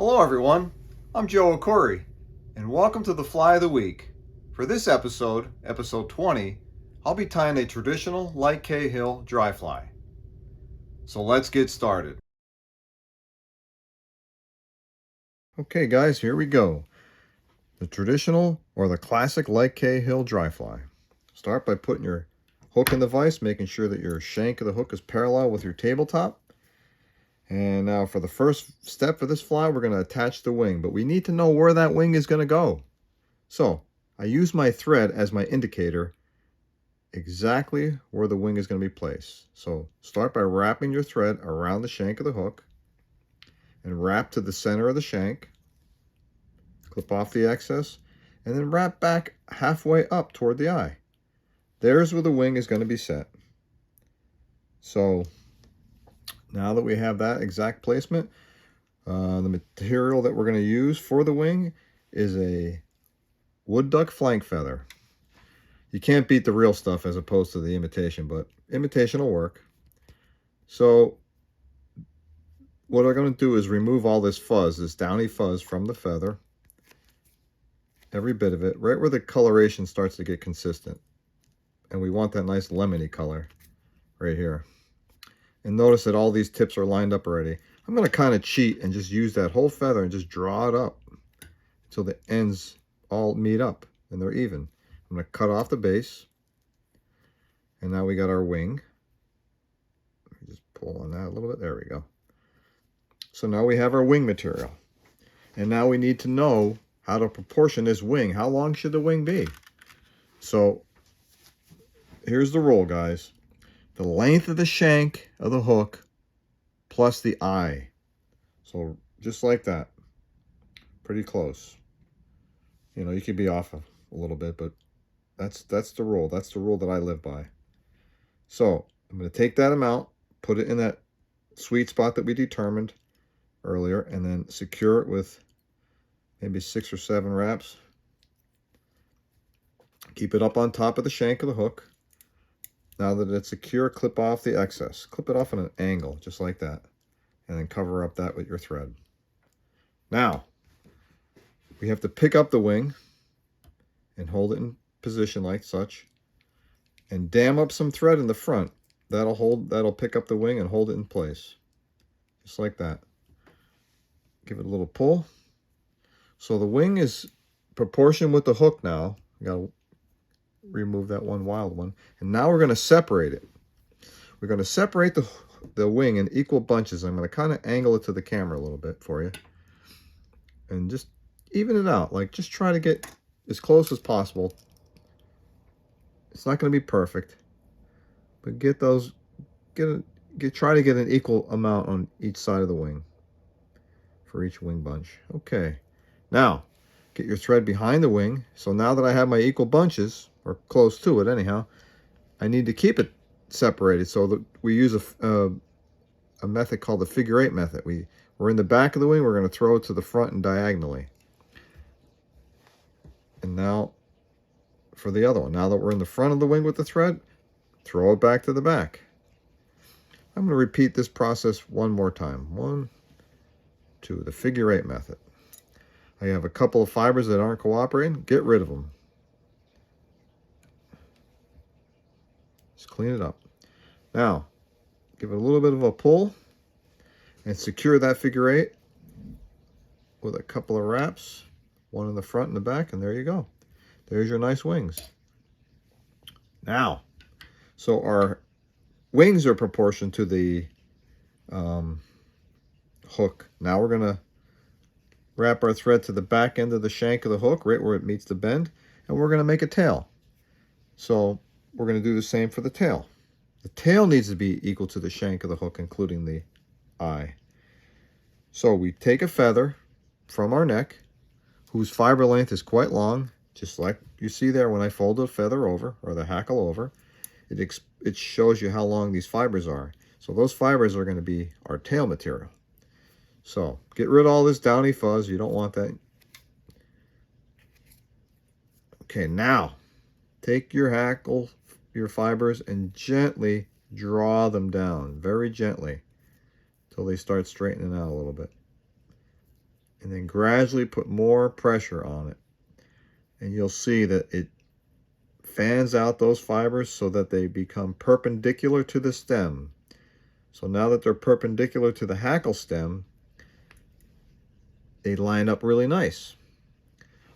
Hello everyone, I'm Joe Ackourey, and welcome to the Fly of the Week. For this episode, episode 20, I'll be tying a traditional Light Cahill dry fly. So let's get started. Okay guys, here we go. The traditional or the classic Light Cahill dry fly. Start by putting your hook in the vise, making sure that your shank of the hook is parallel with your tabletop. And now for the first step for this fly, we're going to attach the wing, but we need to know where that wing is going to go. So I use my thread as my indicator exactly where the wing is going to be placed. So start by wrapping your thread around the shank of the hook and wrap to the center of the shank. Clip off the excess and then wrap back halfway up toward the eye. There's where the wing is going to be set. So now that we have that exact placement, the material that we're going to use for the wing is a wood duck flank feather. You can't beat the real stuff as opposed to the imitation, but imitation will work. So what I'm going to do is remove all this fuzz, this downy fuzz from the feather. Every bit of it, right where the coloration starts to get consistent. And we want that nice lemony color right here. And notice that all these tips are lined up already. I'm going to kind of cheat and just use that whole feather and just draw it up until the ends all meet up and they're even. I'm going to cut off the base. And now we got our wing. Let me just pull on that a little bit. There we go. So now we have our wing material. And now we need to know how to proportion this wing. How long should the wing be? So here's the rule, guys. The length of the shank of the hook plus the eye. So just like that. Pretty close. You know, you could be off a little bit, but that's the rule. That's the rule that I live by. So I'm going to take that amount, put it in that sweet spot that we determined earlier, and then secure it with maybe 6 or 7 wraps. Keep it up on top of the shank of the hook. Now that it's secure, clip off the excess. Clip it off at an angle, just like that. And then cover up that with your thread. Now, we have to pick up the wing and hold it in position like such. And dam up some thread in the front. That'll pick up the wing and hold it in place. Just like that. Give it a little pull. So the wing is proportioned with the hook now. You gotta remove that one wild one. And now we're going to separate it. We're going to separate the wing in equal bunches. I'm going to kind of angle it to the camera a little bit for you. And just even it out. Like, just try to get as close as possible. It's not going to be perfect. But try to get an equal amount on each side of the wing. For each wing bunch. Okay. Now, get your thread behind the wing. So now that I have my equal bunches, or close to it anyhow, I need to keep it separated. So that we use a method called the figure 8 method. We're in the back of the wing, we're going to throw it to the front and diagonally. And now for the other one. Now that we're in the front of the wing with the thread, throw it back to the back. I'm going to repeat this process one more time. 1, 2, the figure 8 method. I have a couple of fibers that aren't cooperating. Get rid of them. Just clean it up. Now, give it a little bit of a pull and secure that figure 8 with a couple of wraps, one in the front and the back, and there you go. There's your nice wings. Now, so our wings are proportioned to the hook. Now we're going to wrap our thread to the back end of the shank of the hook, right where it meets the bend, and we're going to make a tail. So we're going to do the same for the tail. The tail needs to be equal to the shank of the hook, including the eye. So we take a feather from our neck, whose fiber length is quite long, just like you see there when I fold the feather over, or the hackle over. It shows you how long these fibers are. So those fibers are going to be our tail material. So get rid of all this downy fuzz. You don't want that. Okay, now take your hackle, your fibers, and gently draw them down, very gently, until they start straightening out a little bit. and then gradually put more pressure on it. And you'll see that it fans out those fibers so that they become perpendicular to the stem. So now that they're perpendicular to the hackle stem, they line up really nice.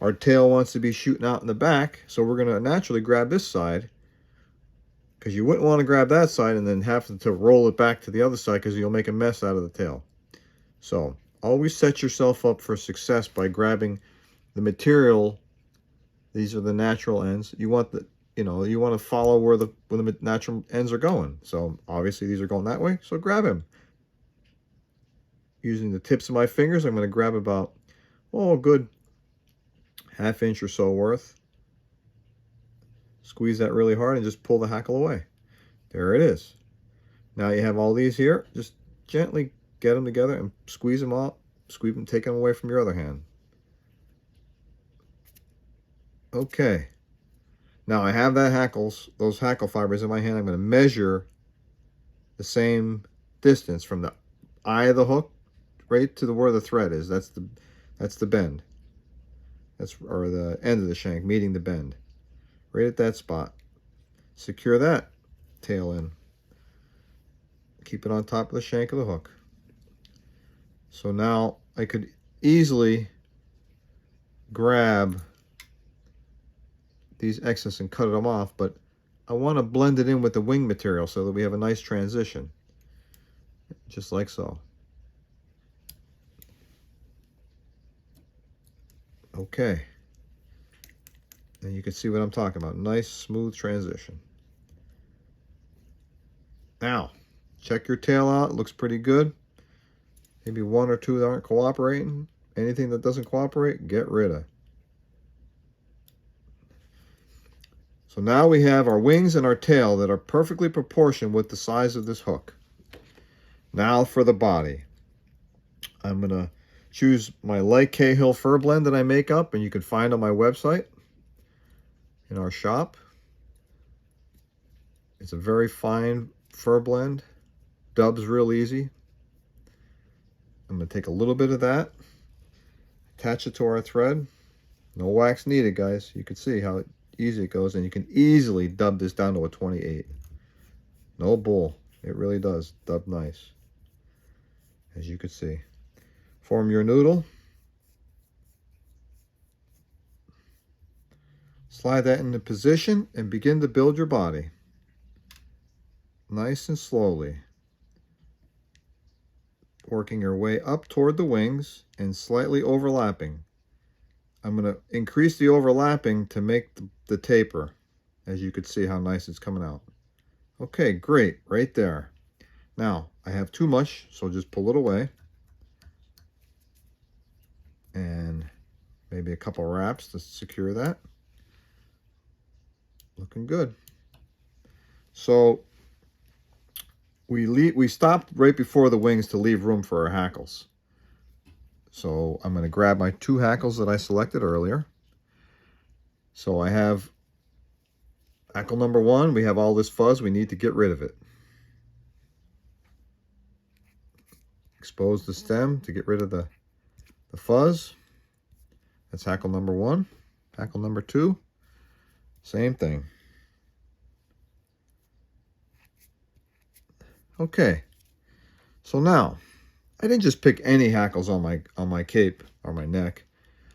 Our tail wants to be shooting out in the back, so we're going to naturally grab this side, because you wouldn't want to grab that side and then have to roll it back to the other side, because you'll make a mess out of the tail. So always set yourself up for success by grabbing the material. These are the natural ends. You want the, you want to follow where the natural ends are going. So obviously these are going that way, so grab them. Using the tips of my fingers, I'm going to grab about, a good ½ inch or so worth. Squeeze that really hard and just pull the hackle away. There it is. Now you have all these here. Just gently get them together and squeeze them out. Squeeze them, take them away from your other hand. Okay. Now I have those hackle fibers in my hand. I'm going to measure the same distance from the eye of the hook right to where the thread is. That's the bend. Or the end of the shank meeting the bend. Right at that spot. Secure that tail in. Keep it on top of the shank of the hook. So now I could easily grab these excess and cut them off, but I want to blend it in with the wing material so that we have a nice transition. Just like so. Okay. And you can see what I'm talking about. Nice, smooth transition. Now, check your tail out. It looks pretty good. Maybe one or two that aren't cooperating. Anything that doesn't cooperate, get rid of. So now we have our wings and our tail that are perfectly proportioned with the size of this hook. Now for the body. I'm going to choose my Light Cahill Fur Blend that I make up, and you can find on my website in our shop. It's a very fine fur blend. Dubs real easy. I'm going to take a little bit of that, attach it to our thread. No wax needed, guys. You can see how easy it goes, and you can easily dub this down to a 28. No bull. It really does dub nice, as you can see. Form your noodle. Slide that into position and begin to build your body. Nice and slowly. Working your way up toward the wings and slightly overlapping. I'm going to increase the overlapping to make the taper. As you can see how nice it's coming out. Okay, great. Right there. Now, I have too much, so just pull it away. And maybe a couple wraps to secure that. Looking good. So we stopped right before the wings to leave room for our hackles. So I'm going to grab my 2 hackles that I selected earlier. So I have hackle number 1. We have all this fuzz. We need to get rid of it. Expose the stem to get rid of the fuzz. That's hackle number 1. Hackle number 2. Same thing. Okay. So now, I didn't just pick any hackles on my cape or my neck.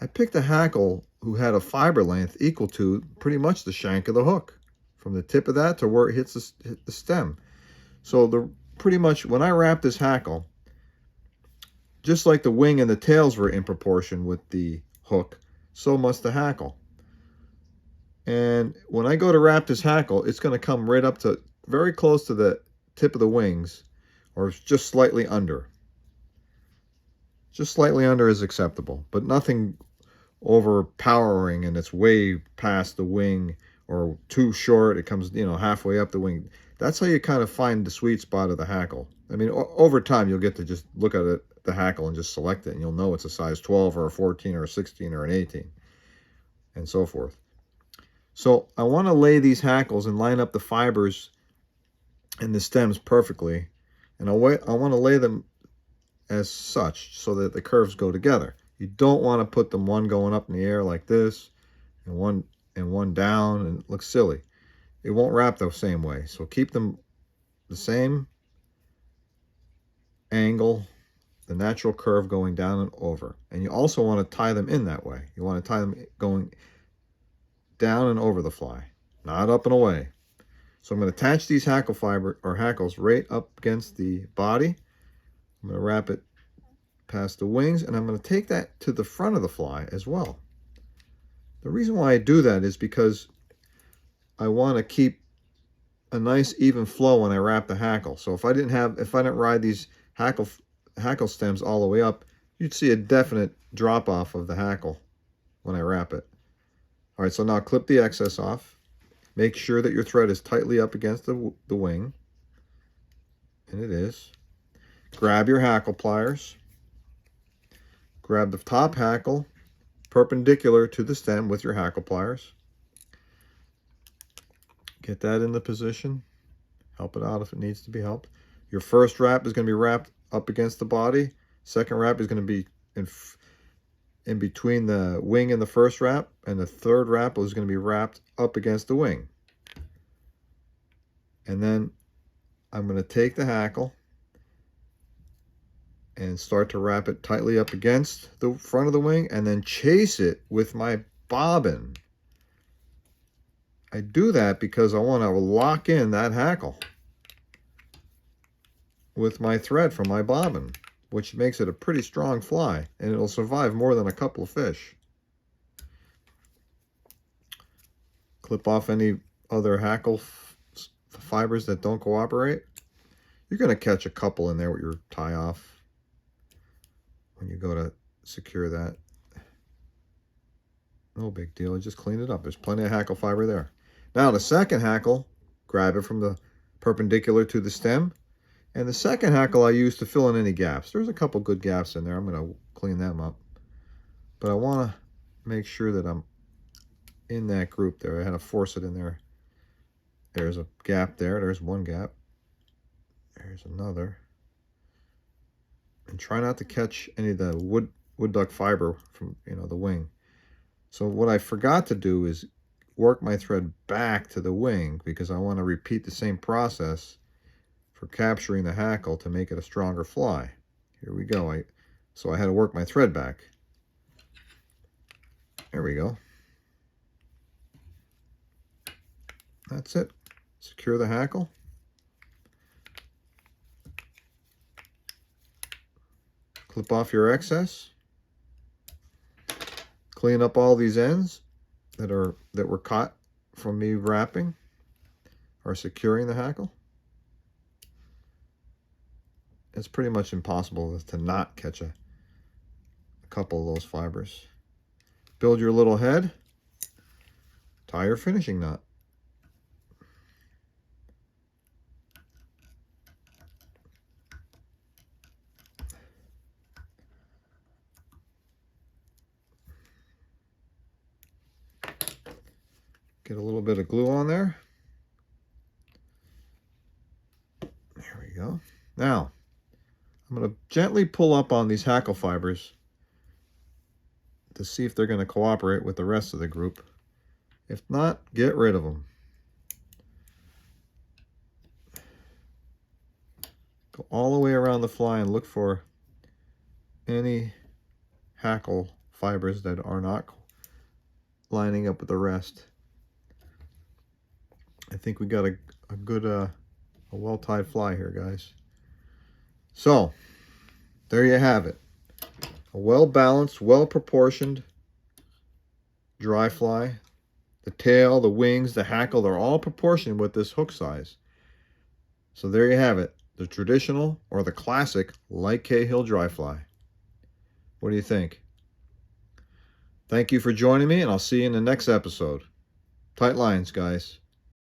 I picked a hackle who had a fiber length equal to pretty much the shank of the hook, from the tip of that to where it hits the stem. So pretty much when I wrap this hackle, just like the wing and the tails were in proportion with the hook, so must the hackle. And when I go to wrap this hackle, it's going to come right up to very close to the tip of the wings, or just slightly under. Just slightly under is acceptable, but nothing overpowering and it's way past the wing, or too short, it comes, halfway up the wing. That's how you kind of find the sweet spot of the hackle. I mean, over time, you'll get to just look at it, the hackle, and just select it, and you'll know it's a size 12 or a 14 or a 16 or an 18, and so forth. So I want to lay these hackles and line up the fibers and the stems perfectly, and I want to lay them as such so that the curves go together. You don't want to put them one going up in the air like this and one down, and it looks silly. It won't wrap the same way. So keep them the same angle, the natural curve going down and over. And you also want to tie them in that way. You want to tie them going down and over the fly, not up and away. So I'm going to attach these hackle fiber or hackles right up against the body. I'm going to wrap it past the wings, and I'm going to take that to the front of the fly as well. The reason why I do that is because I want to keep a nice even flow when I wrap the hackle. So if I didn't ride these hackle stems all the way up, you'd see a definite drop off of the hackle when I wrap it. All right, so now clip the excess off. Make sure that your thread is tightly up against the wing, and it is. Grab your hackle pliers. Grab the top hackle perpendicular to the stem with your hackle pliers. Get that in the position. Help it out if it needs to be helped. Your first wrap is going to be wrapped up against the body. Second wrap is going to be in between the wing and the first wrap, and the third wrap is going to be wrapped up against the wing. And then I'm going to take the hackle and start to wrap it tightly up against the front of the wing, and then chase it with my bobbin. I do that because I want to lock in that hackle with my thread from my bobbin, which makes it a pretty strong fly, and it'll survive more than a couple of fish. Clip off any other hackle fibers that don't cooperate. You're going to catch a couple in there with your tie off when you go to secure that. No big deal, just clean it up. There's plenty of hackle fiber there. Now the second hackle, grab it from the perpendicular to the stem. And the second hackle I use to fill in any gaps. There's a couple good gaps in there. I'm going to clean them up. But I want to make sure that I'm in that group there. I had to force it in there. There's a gap there. There's one gap. There's another. And try not to catch any of the wood duck fiber from the wing. So what I forgot to do is work my thread back to the wing, because I want to repeat the same process for capturing the hackle to make it a stronger fly. Here we go. So I had to work my thread back. There we go. That's it. Secure the hackle. Clip off your excess. Clean up all these ends that were caught from me wrapping or securing the hackle. It's pretty much impossible to not catch a couple of those fibers. Build your little head. Tie your finishing knot. Get a little bit of glue on there. There we go. Now, I'm going to gently pull up on these hackle fibers to see if they're going to cooperate with the rest of the group. If not, get rid of them. Go all the way around the fly and look for any hackle fibers that are not lining up with the rest. I think we got a good, a well-tied fly here, guys. So, there you have it. A well-balanced, well-proportioned dry fly. The tail, the wings, the hackle, they're all proportioned with this hook size. So there you have it. The traditional or the classic Light Cahill dry fly. What do you think? Thank you for joining me, and I'll see you in the next episode. Tight lines, guys.